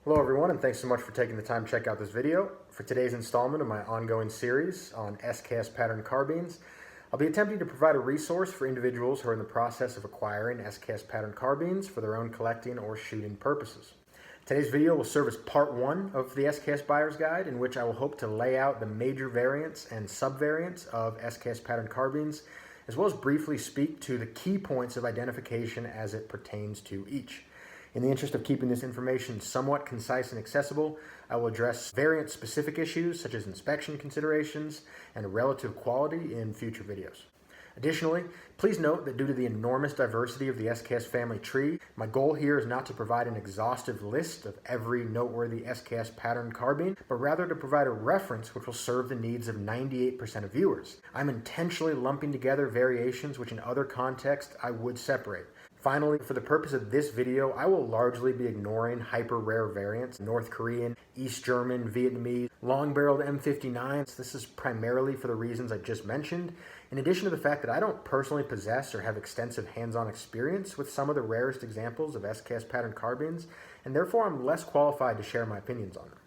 Hello everyone, and thanks so much for taking the time to check out this video. For today's installment of my ongoing series on SKS pattern carbines, I'll be attempting to provide a resource for individuals who are in the process of acquiring SKS pattern carbines for their own collecting or shooting purposes. Today's video will serve as part one of the SKS Buyer's Guide, in which I will hope to lay out the major variants and subvariants of SKS pattern carbines, as well as briefly speak to the key points of identification as it pertains to each. In the interest of keeping this information somewhat concise and accessible, I will address variant-specific issues such as inspection considerations and relative quality in future videos. Additionally, please note that due to the enormous diversity of the SKS family tree, my goal here is not to provide an exhaustive list of every noteworthy SKS pattern carbine, but rather to provide a reference which will serve the needs of 98% of viewers. I'm intentionally lumping together variations which in other contexts I would separate. Finally, for the purpose of this video, I will largely be ignoring hyper-rare variants, North Korean, East German, Vietnamese, long-barreled M59s. This is primarily for the reasons I just mentioned, in addition to the fact that I don't personally possess or have extensive hands-on experience with some of the rarest examples of SKS pattern carbines, and therefore I'm less qualified to share my opinions on them.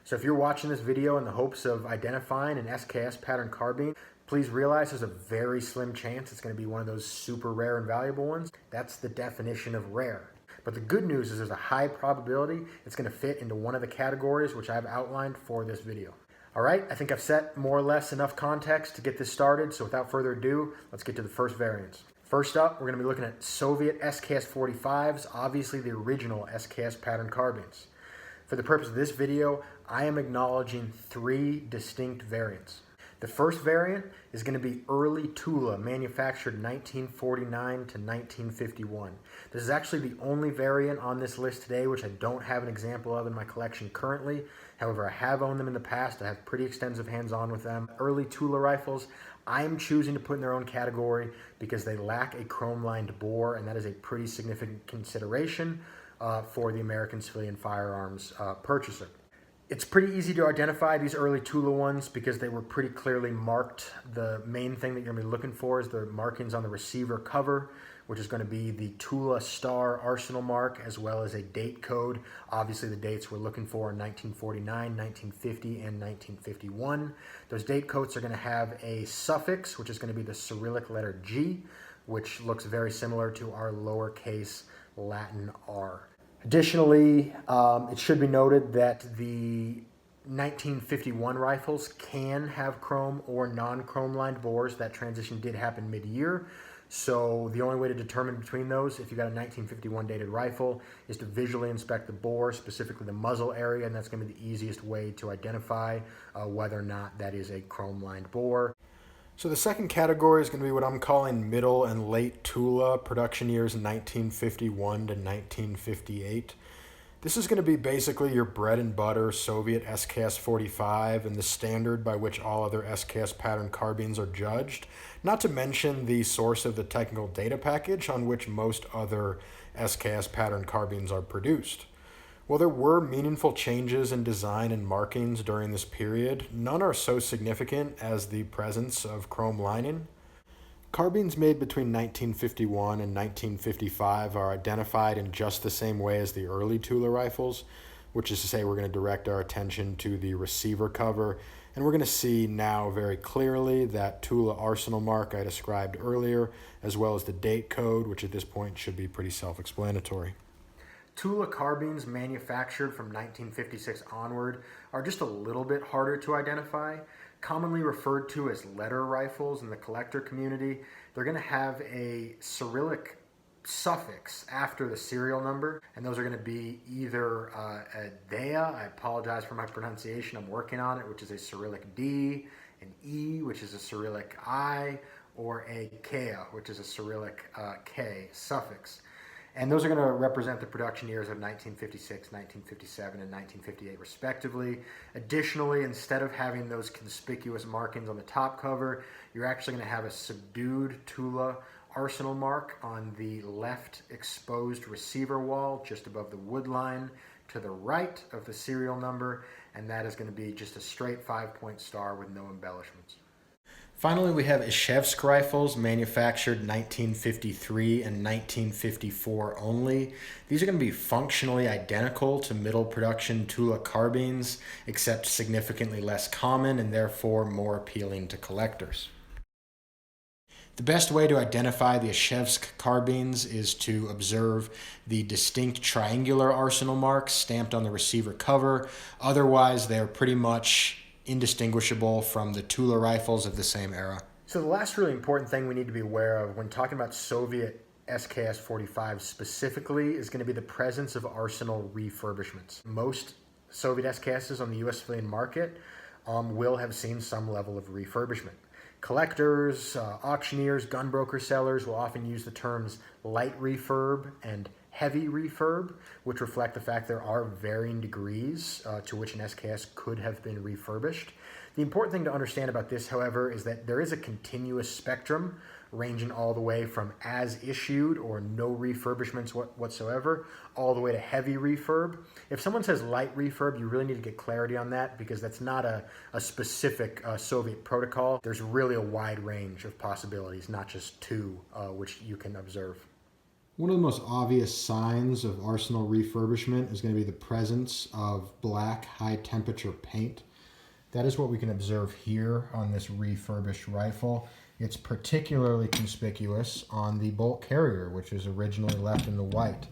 So if you're watching this video in the hopes of identifying an SKS pattern carbine, please realize there's a very slim chance it's going to be one of those super rare and valuable ones. That's the definition of rare. But the good news is there's a high probability it's going to fit into one of the categories which I've outlined for this video. All right, I think I've set more or less enough context to get this started, so without further ado, let's get to the first variants. First up, we're going to be looking at Soviet SKS 45s, obviously the original SKS pattern carbines. For the purpose of this video, I am acknowledging three distinct variants. The first variant is going to be early Tula, manufactured 1949 to 1951. This is actually the only variant on this list today which I don't have an example of in my collection currently. However, I have owned them in the past. I have pretty extensive hands-on with them. Early Tula rifles, I'm choosing to put in their own category because they lack a chrome-lined bore, and that is a pretty significant consideration for the American civilian firearms purchaser. It's pretty easy to identify these early Tula ones because they were pretty clearly marked. The main thing that you're going to be looking for is the markings on the receiver cover, which is going to be the Tula Star Arsenal mark, as well as a date code. Obviously, the dates we're looking for are 1949, 1950, and 1951. Those date codes are going to have a suffix, which is going to be the Cyrillic letter G, which looks very similar to our lowercase Latin R. Additionally, it should be noted that the 1951 rifles can have chrome or non-chrome lined bores. That transition did happen mid-year. So the only way to determine between those, if you've got a 1951 dated rifle, is to visually inspect the bore, specifically the muzzle area, and that's going to be the easiest way to identify whether or not that is a chrome lined bore. So the second category is going to be what I'm calling middle and late Tula, production years 1951 to 1958. This is going to be basically your bread and butter Soviet SKS 45 and the standard by which all other SKS pattern carbines are judged, not to mention the source of the technical data package on which most other SKS pattern carbines are produced. While there were meaningful changes in design and markings during this period, none are so significant as the presence of chrome lining. Carbines made between 1951 and 1955 are identified in just the same way as the early Tula rifles, which is to say we're going to direct our attention to the receiver cover, and we're going to see now very clearly that Tula Arsenal mark I described earlier, as well as the date code, which at this point should be pretty self-explanatory. Tula carbines manufactured from 1956 onward are just a little bit harder to identify. Commonly referred to as letter rifles in the collector community, they're going to have a Cyrillic suffix after the serial number, and those are going to be either a Dea, I apologize for my pronunciation, I'm working on it, which is a Cyrillic D, an E, which is a Cyrillic I, or a Kea, which is a Cyrillic K suffix. And those are going to represent the production years of 1956, 1957, and 1958 respectively. Additionally, instead of having those conspicuous markings on the top cover, you're actually going to have a subdued Tula Arsenal mark on the left exposed receiver wall just above the wood line to the right of the serial number, and that is going to be just a straight 5-point star with no embellishments. Finally, we have Izhevsk rifles, manufactured 1953 and 1954 only. These are going to be functionally identical to middle production Tula carbines, except significantly less common and therefore more appealing to collectors. The best way to identify the Izhevsk carbines is to observe the distinct triangular arsenal marks stamped on the receiver cover. Otherwise, they're pretty much indistinguishable from the Tula rifles of the same era. So the last really important thing we need to be aware of when talking about Soviet SKS 45 specifically is going to be the presence of arsenal refurbishments. Most Soviet SKSs on the US civilian market will have seen some level of refurbishment. Collectors, auctioneers, gun broker sellers will often use the terms light refurb and heavy refurb, which reflect the fact there are varying degrees to which an SKS could have been refurbished. The important thing to understand about this, however, is that there is a continuous spectrum ranging all the way from as issued or no refurbishments whatsoever, all the way to heavy refurb. If someone says light refurb, you really need to get clarity on that because that's not a specific Soviet protocol. There's really a wide range of possibilities, not just two, which you can observe. One of the most obvious signs of arsenal refurbishment is going to be the presence of black high-temperature paint. That is what we can observe here on this refurbished rifle. It's particularly conspicuous on the bolt carrier, which is originally left in the white.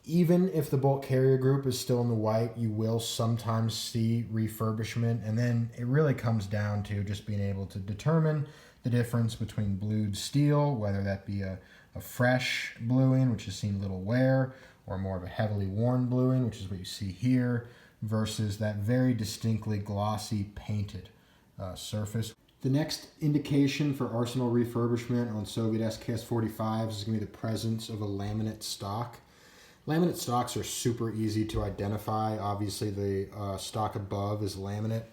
Even if the bolt carrier group is still in the white, you will sometimes see refurbishment, and then it really comes down to just being able to determine the difference between blued steel, whether that be a fresh bluing, which has seen little wear, or more of a heavily worn bluing, which is what you see here, versus that very distinctly glossy painted surface. The next indication for arsenal refurbishment on Soviet SKS 45s is going to be the presence of a laminate stock. Laminate stocks are super easy to identify. Obviously, the stock above is laminate.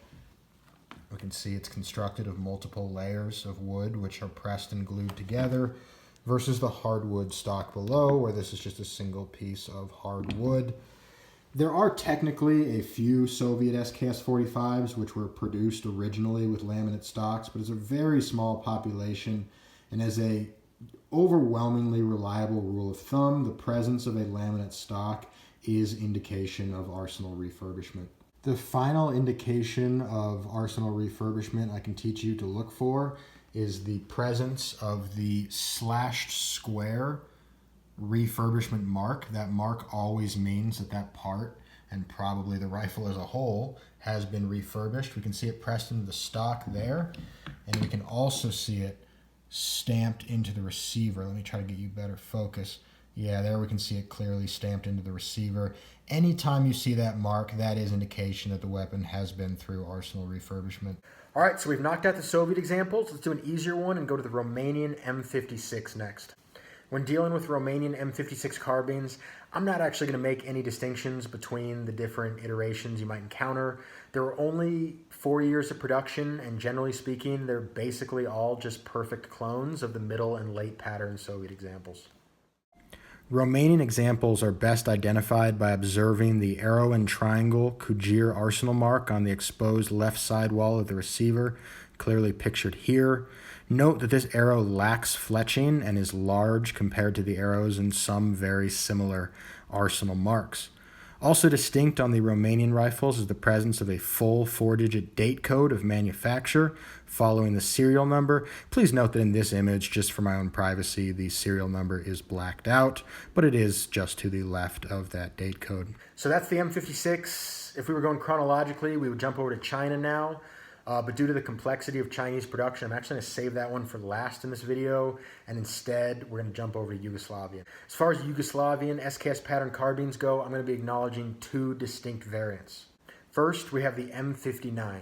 We can see it's constructed of multiple layers of wood, which are pressed and glued together, versus the hardwood stock below, where this is just a single piece of hardwood. There are technically a few Soviet SKS 45s which were produced originally with laminate stocks, but it's a very small population, and as a overwhelmingly reliable rule of thumb, the presence of a laminate stock is indication of arsenal refurbishment. The final indication of arsenal refurbishment I can teach you to look for is the presence of the slashed square refurbishment mark. That mark always means that that part, and probably the rifle as a whole, has been refurbished. We can see it pressed into the stock there, and we can also see it stamped into the receiver. Let me try to get you better focus. Yeah, there we can see it clearly stamped into the receiver. Anytime you see that mark, that is indication that the weapon has been through arsenal refurbishment. All right, so we've knocked out the Soviet examples. Let's do an easier one and go to the Romanian M56 next. When dealing with Romanian M56 carbines, I'm not actually going to make any distinctions between the different iterations you might encounter. There were only 4 years of production, and generally speaking, they're basically all just perfect clones of the middle and late pattern Soviet examples. Romanian examples are best identified by observing the arrow and triangle Kujir arsenal mark on the exposed left sidewall of the receiver, clearly pictured here. Note that this arrow lacks fletching and is large compared to the arrows in some very similar arsenal marks. Also distinct on the Romanian rifles is the presence of a full 4-digit date code of manufacture following the serial number. Please note that in this image, just for my own privacy, the serial number is blacked out, but it is just to the left of that date code. So that's the M56. If we were going chronologically, we would jump over to China now. But due to the complexity of Chinese production, I'm actually going to save that one for last in this video, and instead we're going to jump over to Yugoslavian. As far as Yugoslavian SKS pattern carbines go, I'm going to be acknowledging two distinct variants. First, we have the M59.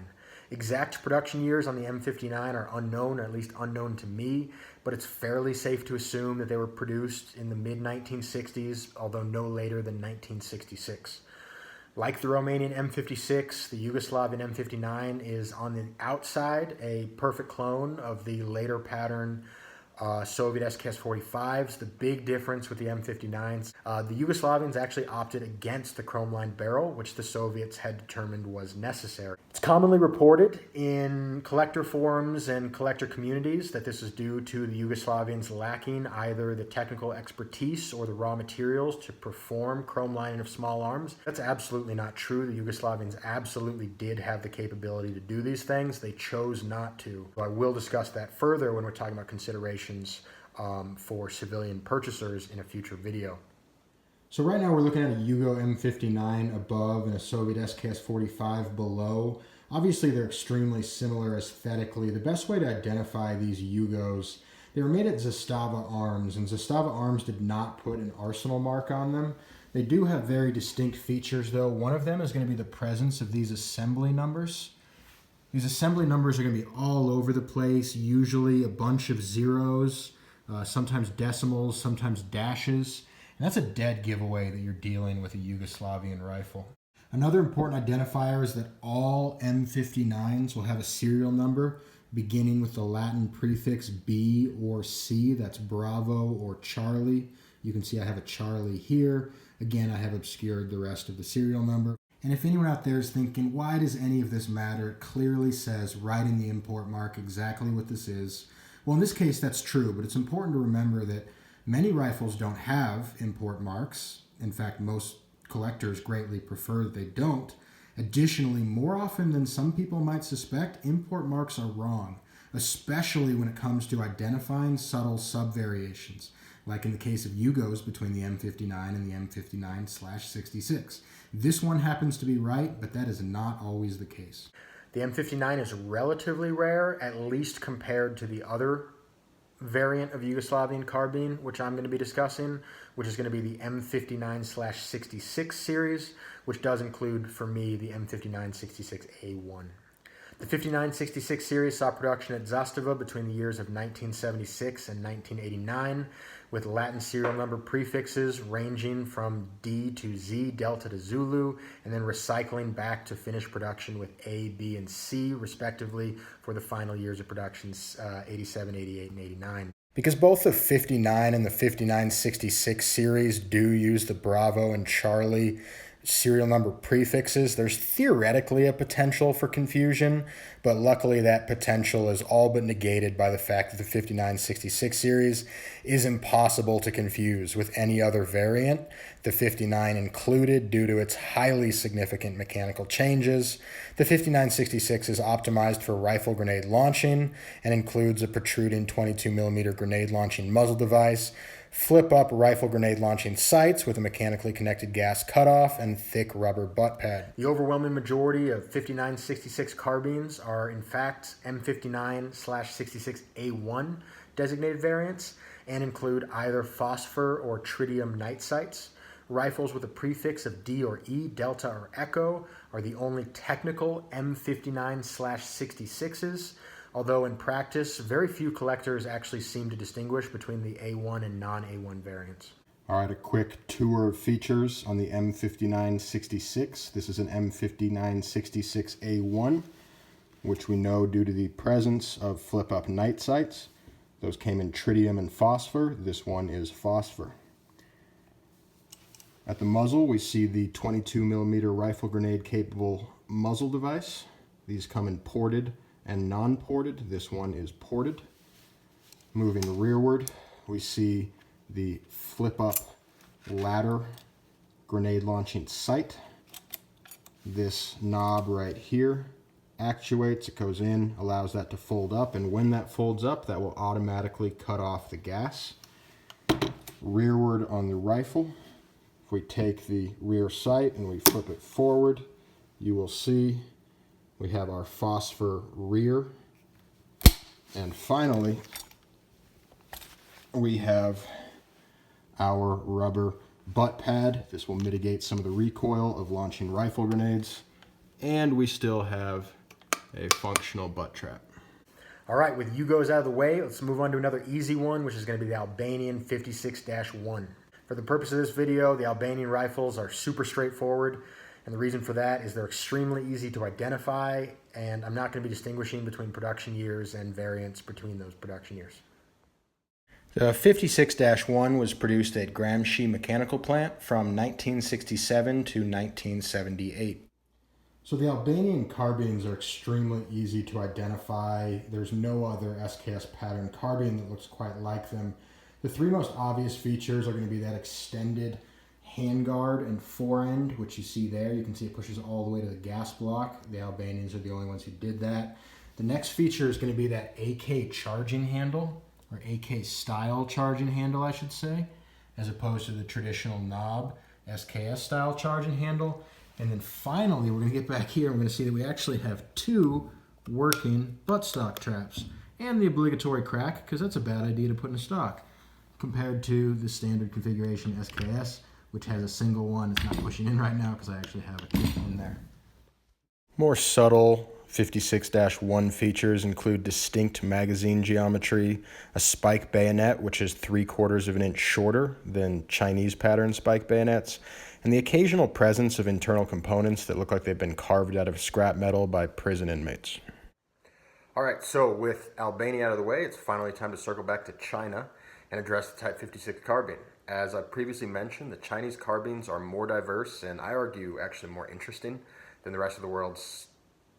Exact production years on the M59 are unknown, or at least unknown to me, but it's fairly safe to assume that they were produced in the mid-1960s, although no later than 1966. Like the Romanian M56, the Yugoslavian M59 is on the outside a perfect clone of the later pattern Soviet SKS-45s. The big difference with the M59s, the Yugoslavians actually opted against the chrome-lined barrel, which the Soviets had determined was necessary. It's commonly reported in collector forums and collector communities that this is due to the Yugoslavians lacking either the technical expertise or the raw materials to perform chrome lining of small arms. That's absolutely not true. The Yugoslavians absolutely did have the capability to do these things. They chose not to. So I will discuss that further when we're talking about considerations for civilian purchasers in a future video. So right now we're looking at a Yugo M59 above and a Soviet SKS-45 below. Obviously they're extremely similar aesthetically. The best way to identify these Yugos, they were made at Zastava Arms, and Zastava Arms did not put an arsenal mark on them. They do have very distinct features though. One of them is going to be the presence of these assembly numbers. These assembly numbers are going to be all over the place, usually a bunch of zeros, sometimes decimals, sometimes dashes. And that's a dead giveaway that you're dealing with a Yugoslavian rifle. Another important identifier is that all M59s will have a serial number beginning with the Latin prefix B or C. That's Bravo or Charlie. You can see I have a Charlie here. Again, I have obscured the rest of the serial number. And if anyone out there is thinking, why does any of this matter? It clearly says right in the import mark exactly what this is. Well, in this case, that's true, but it's important to remember that many rifles don't have import marks. In fact, most collectors greatly prefer that they don't. Additionally, more often than some people might suspect, import marks are wrong, especially when it comes to identifying subtle subvariations, like in the case of Yugos between the M59 and the M59/66. This one happens to be right, but that is not always the case. The M59 is relatively rare, at least compared to the other variant of Yugoslavian carbine, which I'm going to be discussing, which is going to be the M59/66 series, which does include, for me, the M59/66A1. The 59/66 series saw production at Zastava between the years of 1976 and 1989, with Latin serial number prefixes ranging from D to Z, Delta to Zulu, and then recycling back to finished production with A, B, and C, respectively, for the final years of production, 87, 88, and 89. Because both the 59 and the 59/66 series do use the Bravo and Charlie serial number prefixes, there's theoretically a potential for confusion, but luckily that potential is all but negated by the fact that the 59/66 series is impossible to confuse with any other variant, the 59 included, due to its highly significant mechanical changes. The 59/66 is optimized for rifle grenade launching and includes a protruding 22mm grenade launching muzzle device, flip-up rifle grenade launching sights with a mechanically connected gas cutoff, and thick rubber butt pad. The overwhelming majority of 59/66 carbines are in fact M59/66A1 designated variants and include either phosphor or tritium night sights. Rifles with a prefix of D or E, Delta or Echo are the only technical M59/66s, although in practice, very few collectors actually seem to distinguish between the A1 and non-A1 variants. All right, a quick tour of features on the M59/66. This is an M59/66A1, which we know due to the presence of flip-up night sights. Those came in tritium and phosphor. This one is phosphor. At the muzzle, we see the 22mm rifle grenade capable muzzle device. These come in ported and non-ported. This one is ported. Moving rearward, we see the flip-up ladder grenade launching sight. This knob right here actuates, it goes in, allows that to fold up, and when that folds up, that will automatically cut off the gas. Rearward on the rifle, if we take the rear sight and we flip it forward, you will see we have our phosphor rear. And finally, we have our rubber butt pad. This will mitigate some of the recoil of launching rifle grenades. And we still have a functional butt trap. All right, with Yugos out of the way, let's move on to another easy one, which is going to be the Albanian 56-1. For the purpose of this video, the Albanian rifles are super straightforward, and the reason for that is they're extremely easy to identify, and I'm not going to be distinguishing between production years and variants between those production years. The 56-1 was produced at Gramsci Mechanical Plant from 1967 to 1978. So the Albanian carbines are extremely easy to identify. There's no other SKS pattern carbine that looks quite like them. The three most obvious features are going to be that extended handguard and forend, which you see there. You can see it pushes all the way to the gas block. The Albanians are the only ones who did that. The next feature is going to be that AK charging handle, or AK style charging handle, I should say, as opposed to the traditional knob SKS style charging handle. And then finally, we're going to get back here and we're going to see that we actually have two working buttstock traps and the obligatory crack, because that's a bad idea to put in a stock, compared to the standard configuration SKS, which has a single one. It's not pushing in right now because I actually have a kit in there. More subtle 56-1 features include distinct magazine geometry, a spike bayonet, which is 3/4 of an inch shorter than Chinese pattern spike bayonets, and the occasional presence of internal components that look like they've been carved out of scrap metal by prison inmates. All right, so with Albania out of the way, it's finally time to circle back to China and address the Type 56 carbine. As I previously mentioned, the Chinese carbines are more diverse and I argue actually more interesting than the rest of the world's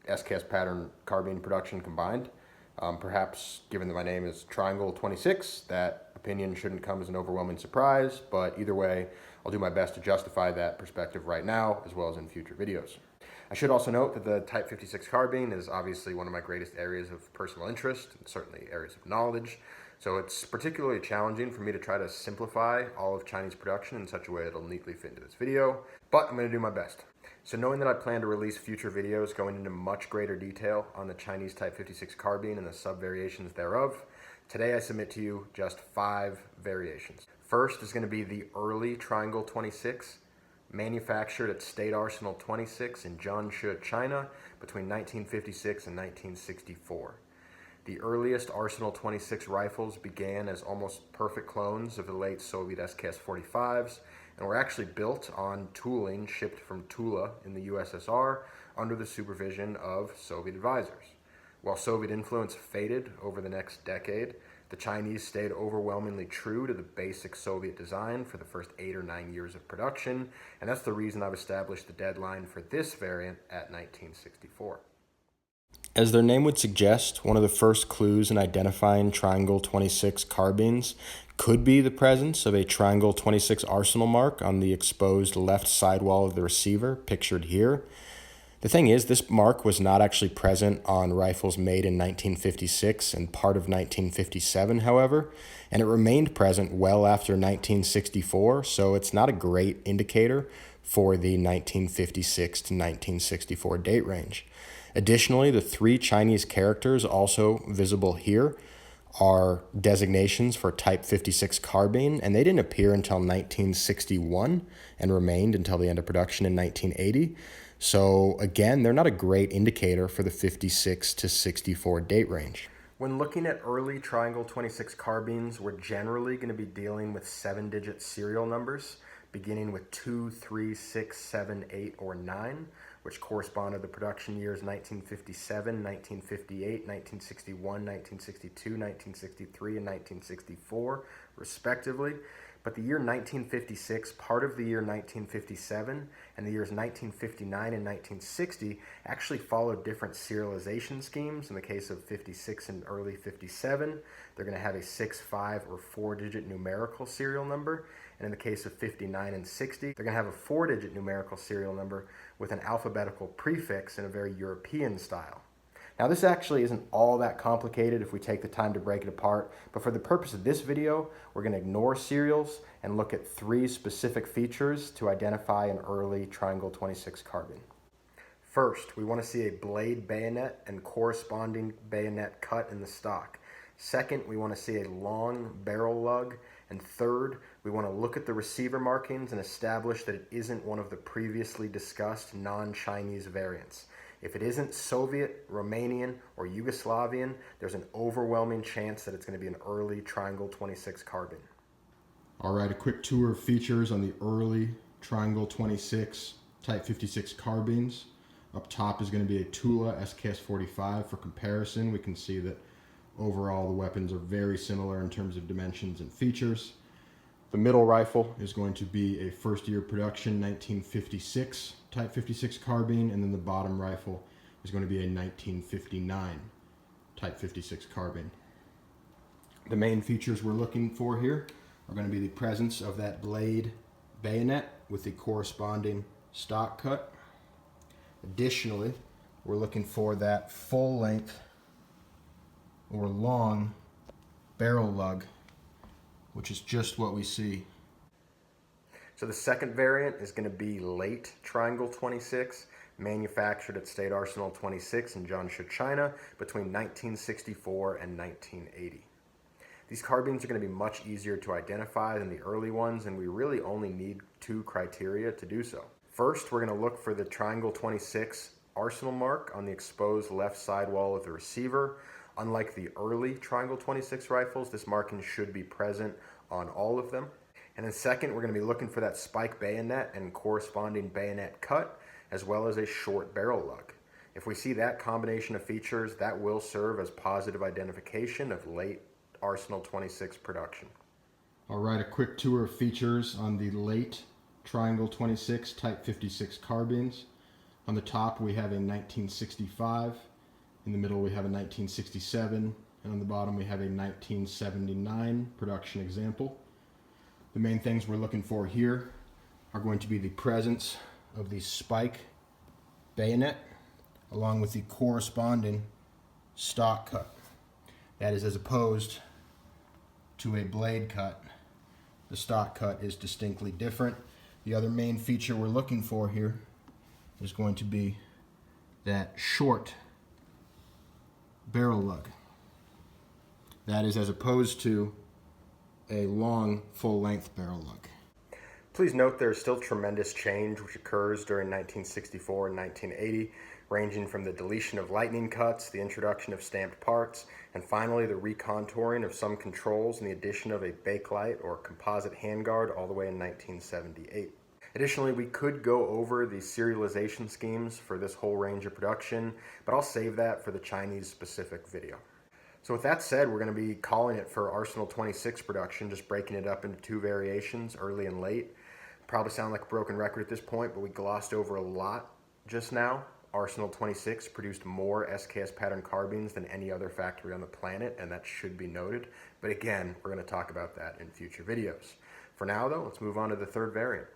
SKS pattern carbine production combined. Perhaps, given that my name is Triangle 26, that opinion shouldn't come as an overwhelming surprise, but either way, I'll do my best to justify that perspective right now, as well as in future videos. I should also note that the Type 56 carbine is obviously one of my greatest areas of personal interest, and certainly areas of knowledge, so it's particularly challenging for me to try to simplify all of Chinese production in such a way that'll neatly fit into this video, but I'm going to do my best. So knowing that I plan to release future videos going into much greater detail on the Chinese Type 56 carbine and the sub-variations thereof, today I submit to you just 5 variations. First is going to be the early Triangle 26, manufactured at State Arsenal 26 in Jiangsu, China, between 1956 and 1964. The earliest Arsenal 26 rifles began as almost perfect clones of the late Soviet SKS 45s, and were actually built on tooling shipped from Tula in the USSR under the supervision of Soviet advisors. While Soviet influence faded over the next decade, the Chinese stayed overwhelmingly true to the basic Soviet design for the first 8 or 9 years of production, and that's the reason I've established the deadline for this variant at 1964. As their name would suggest, one of the first clues in identifying Triangle 26 carbines could be the presence of a Triangle 26 arsenal mark on the exposed left sidewall of the receiver, pictured here. The thing is, this mark was not actually present on rifles made in 1956 and part of 1957, however, and it remained present well after 1964, so it's not a great indicator for the 1956 to 1964 date range. Additionally, the 3 Chinese characters also visible here are designations for Type 56 carbine, and they didn't appear until 1961 and remained until the end of production in 1980. So again, they're not a great indicator for the 56 to 64 date range. When looking at early Triangle 26 carbines, we're generally going to be dealing with 7-digit serial numbers, beginning with 2, 3, 6, 7, 8, or 9, which correspond to the production years 1957, 1958, 1961, 1962, 1963, and 1964, respectively. But the year 1956, part of the year 1957, and the years 1959 and 1960 actually followed different serialization schemes. In the case of 56 and early 57, they're going to have a 6, 5, or 4-digit numerical serial number. And in the case of 59 and 60, they're going to have a 4-digit numerical serial number with an alphabetical prefix in a very European style. Now, this actually isn't all that complicated if we take the time to break it apart, but for the purpose of this video, we're going to ignore serials and look at 3 specific features to identify an early Triangle 26 carbine. First, we want to see a blade bayonet and corresponding bayonet cut in the stock. Second, we want to see a long barrel lug. And third, we want to look at the receiver markings and establish that it isn't one of the previously discussed non-Chinese variants. If it isn't Soviet, Romanian, or Yugoslavian, there's an overwhelming chance that it's going to be an early Triangle 26 carbine. All right, a quick tour of features on the early Triangle 26 Type 56 carbines. Up top is going to be a Tula SKS 45. For comparison, we can see that overall the weapons are very similar in terms of dimensions and features. The middle rifle is going to be a first year production 1956 Type 56 carbine, and then the bottom rifle is going to be a 1959 Type 56 carbine. The main features we're looking for here are going to be the presence of that blade bayonet with the corresponding stock cut. Additionally, we're looking for that full length or long barrel lug, which is just what we see. So the second variant is going to be late Triangle 26, manufactured at State Arsenal 26 in Jiangsu, China between 1964 and 1980. These carbines are going to be much easier to identify than the early ones, and we really only need two criteria to do so. First, we're going to look for the Triangle 26 Arsenal mark on the exposed left sidewall of the receiver. Unlike the early Triangle 26 rifles, this marking should be present on all of them. And then second, we're going to be looking for that spike bayonet and corresponding bayonet cut, as well as a short barrel lug. If we see that combination of features, that will serve as positive identification of late Arsenal 26 production. All right, a quick tour of features on the late Triangle 26 Type 56 carbines. On the top we have a 1965, in the middle we have a 1967, and on the bottom we have a 1979 production example. The main things we're looking for here are going to be the presence of the spike bayonet along with the corresponding stock cut. That is as opposed to a blade cut. The stock cut is distinctly different. The other main feature we're looking for here is going to be that short barrel lug. That is as opposed to a long full-length barrel lug. Please note there is still tremendous change which occurs during 1964 and 1980, ranging from the deletion of lightning cuts, the introduction of stamped parts, and finally the recontouring of some controls and the addition of a bakelite or composite handguard all the way in 1978. Additionally, we could go over the serialization schemes for this whole range of production, but I'll save that for the Chinese specific video. So with that said, we're going to be calling it for Arsenal 26 production, just breaking it up into two variations, early and late. Probably sound like a broken record at this point, but we glossed over a lot just now. Arsenal 26 produced more SKS pattern carbines than any other factory on the planet, and that should be noted. But again, we're going to talk about that in future videos. For now though, let's move on to the third variant.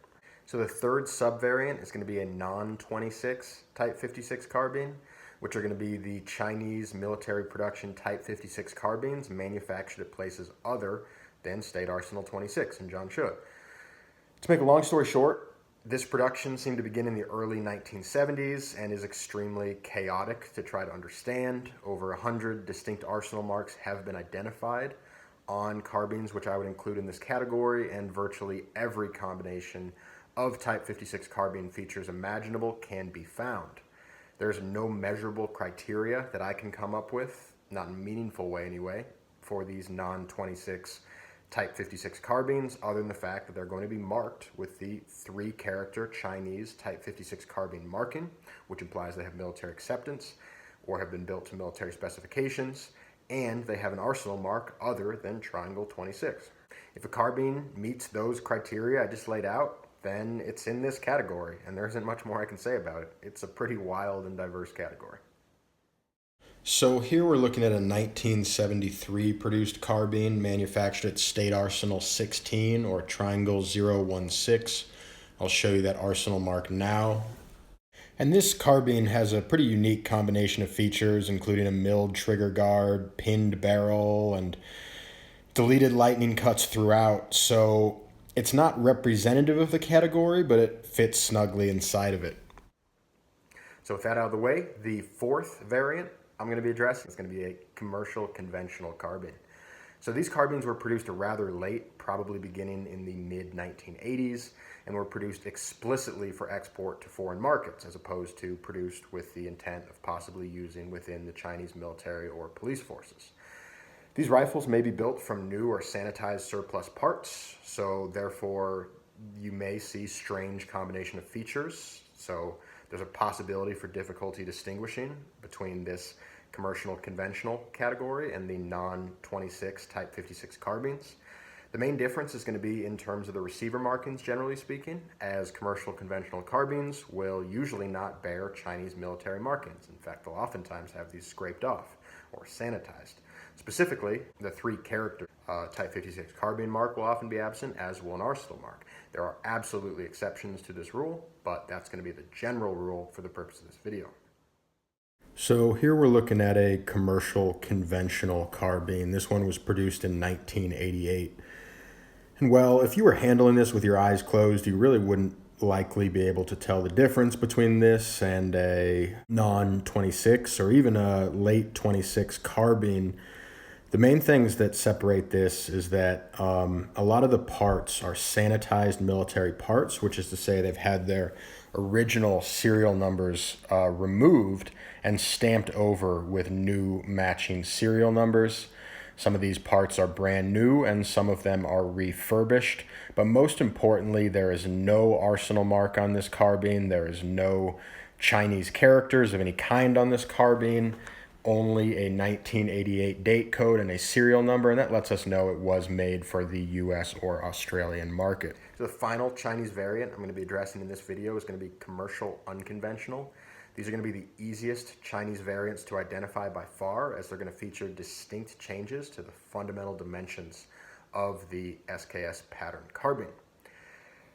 So the third sub-variant is going to be a non-26 Type 56 carbine, which are going to be the Chinese military production Type 56 carbines manufactured at places other than State Arsenal 26 in Jiangsu. To make a long story short, this production seemed to begin in the early 1970s and is extremely chaotic to try to understand. Over 100 distinct arsenal marks have been identified on carbines, which I would include in this category, and virtually every combination of Type 56 carbine features imaginable can be found. There's no measurable criteria that I can come up with, not in a meaningful way anyway, for these non-26 Type 56 carbines, other than the fact that they're going to be marked with the 3-character Chinese Type 56 carbine marking, which implies they have military acceptance or have been built to military specifications, and they have an arsenal mark other than Triangle 26. If a carbine meets those criteria I just laid out, then it's in this category, and there isn't much more I can say about it. It's a pretty wild and diverse category. So here we're looking at a 1973 produced carbine manufactured at State Arsenal 16 or Triangle 016. I'll show you that arsenal mark now. And this carbine has a pretty unique combination of features, including a milled trigger guard, pinned barrel, and deleted lightning cuts throughout. So it's not representative of the category, but it fits snugly inside of it. So with that out of the way, the fourth variant I'm going to be addressing is going to be a commercial conventional carbine. So these carbines were produced rather late, probably beginning in the mid-1980s, and were produced explicitly for export to foreign markets, as opposed to produced with the intent of possibly using within the Chinese military or police forces. These rifles may be built from new or sanitized surplus parts, so therefore you may see strange combination of features. So there's a possibility for difficulty distinguishing between this commercial conventional category and the non-26 Type 56 carbines. The main difference is going to be in terms of the receiver markings, generally speaking, as commercial conventional carbines will usually not bear Chinese military markings. In fact, they'll oftentimes have these scraped off or sanitized. Specifically, the 3-character Type 56 carbine mark will often be absent, as will an arsenal mark. There are absolutely exceptions to this rule, but that's going to be the general rule for the purpose of this video. So here we're looking at a commercial conventional carbine. This one was produced in 1988. And well, if you were handling this with your eyes closed, you really wouldn't likely be able to tell the difference between this and a non-26 or even a late 26 carbine. The main things that separate this is that a lot of the parts are sanitized military parts, which is to say they've had their original serial numbers removed and stamped over with new matching serial numbers. Some of these parts are brand new and some of them are refurbished. But most importantly, there is no arsenal mark on this carbine. There is no Chinese characters of any kind on this carbine. Only a 1988 date code and a serial number, and that lets us know it was made for the US or Australian market. So the final Chinese variant I'm going to be addressing in this video is going to be commercial unconventional. These are going to be the easiest Chinese variants to identify by far, as they're going to feature distinct changes to the fundamental dimensions of the SKS pattern carbine.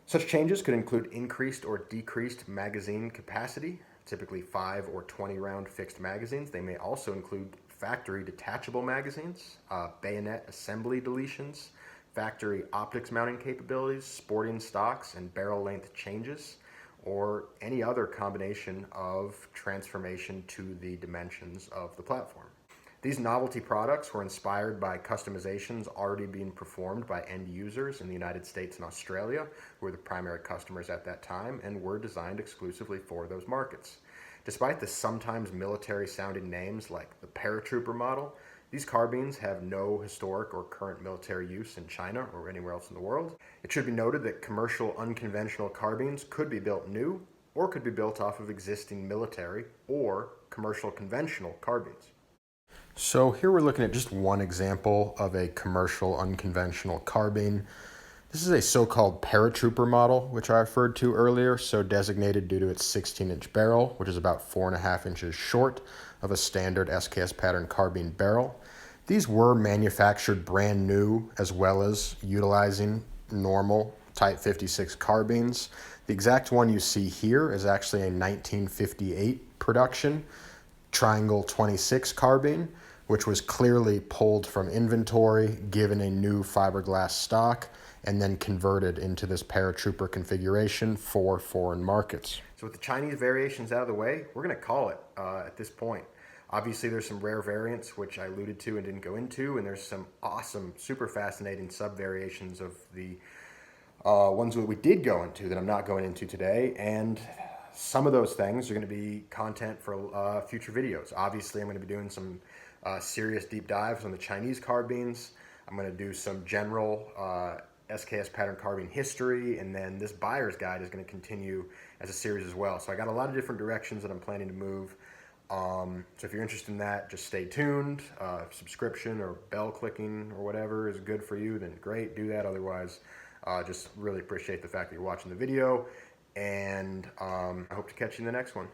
Such changes could include increased or decreased magazine capacity, typically 5 or 20 round fixed magazines. They may also include factory detachable magazines, bayonet assembly deletions, factory optics mounting capabilities, sporting stocks, and barrel length changes, or any other combination of transformation to the dimensions of the platform. These novelty products were inspired by customizations already being performed by end users in the United States and Australia, who were the primary customers at that time, and were designed exclusively for those markets. Despite the sometimes military-sounding names like the paratrooper model, these carbines have no historic or current military use in China or anywhere else in the world. It should be noted that commercial unconventional carbines could be built new or could be built off of existing military or commercial conventional carbines. So here we're looking at just one example of a commercial unconventional carbine. This is a so-called paratrooper model, which I referred to earlier, so designated due to its 16-inch barrel, which is about 4.5 inches short of a standard SKS pattern carbine barrel. These were manufactured brand new, as well as utilizing normal Type 56 carbines. The exact one you see here is actually a 1958 production Triangle 26 carbine, which was clearly pulled from inventory, given a new fiberglass stock, and then converted into this paratrooper configuration for foreign markets. So with the Chinese variations out of the way, we're going to call it at this point. Obviously, there's some rare variants, which I alluded to and didn't go into, and there's some awesome, super fascinating sub-variations of the ones that we did go into that I'm not going into today, and some of those things are going to be content for future videos. Obviously, I'm going to be doing some serious deep dives on the Chinese carbines. I'm going to do some general SKS pattern carbine history, and then this buyer's guide is going to continue as a series as well. So I got a lot of different directions that I'm planning to move. So if you're interested in that, just stay tuned. Subscription or bell clicking or whatever is good for you, then great, do that. Otherwise, just really appreciate the fact that you're watching the video, and I hope to catch you in the next one.